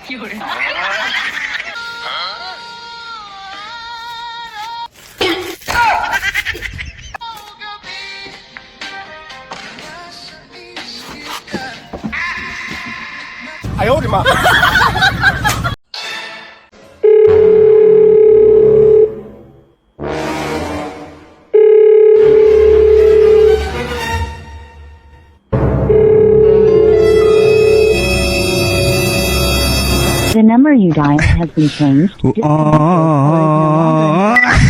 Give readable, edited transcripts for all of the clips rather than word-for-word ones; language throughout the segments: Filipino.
有人。哎呦我的妈！The number you dialed has been changed. Disconnected or is no longer.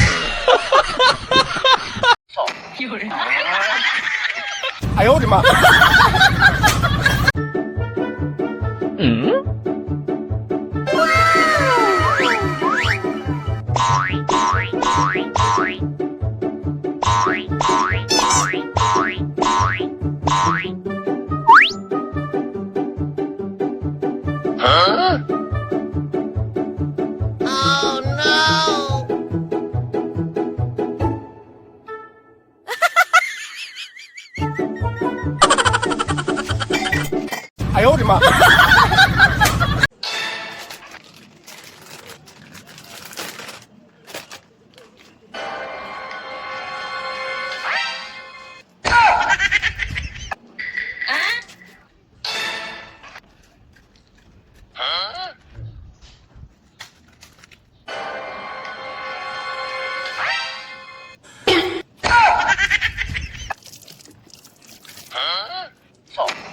有人。哎呦我的妈哎呦我的妈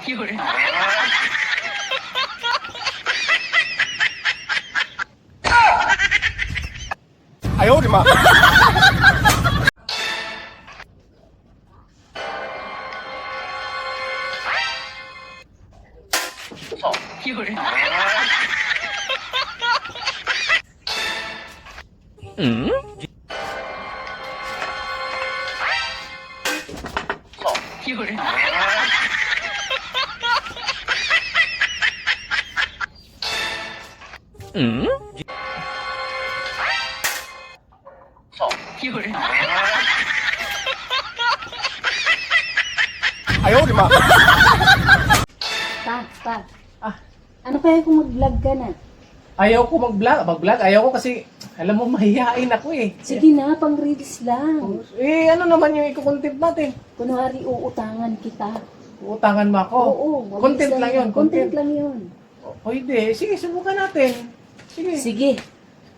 有人。哎呦我的妈有人。有人。有人。哎呦我的妈 Pa. Ano kaya kung mag-vlog ka na? Ayaw ko mag-vlog. Ayaw ko kasi, alam mo, mahihain ako eh. Sige na, pang reels lang. Eh, ano naman yung iko-content natin? Kunwari, uutangan kita. Utangan mo ako. Oo. Content lang yun. Content lang yun. O, pwede. Sige, subukan natin. Sige, Sige,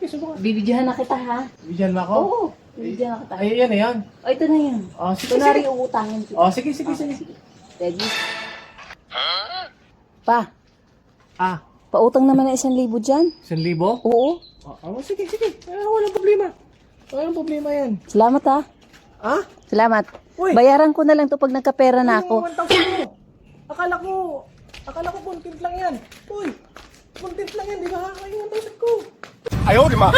subukan. bibidyohan na kita ha. Bigyan mo ako? Oo, bibidyohan na kita. Ay, yan na yan. O, ito na yun. O, sige, Kunwari, sige. uutangan kita. O, sige. Ready? Pa, Ah, pautang naman na 1,000 dyan. 1,000? Oo. Sige. Walang problema. Walang problema yan. Salamat ha. Ah? Salamat. Uy. Bayaran ko na lang to pag nagkapera na ako. 1,000 mo. Akala ko content lang yan. Uy, content lang yan, di ba? Ay, 1,000 ko. 哎呦我的妈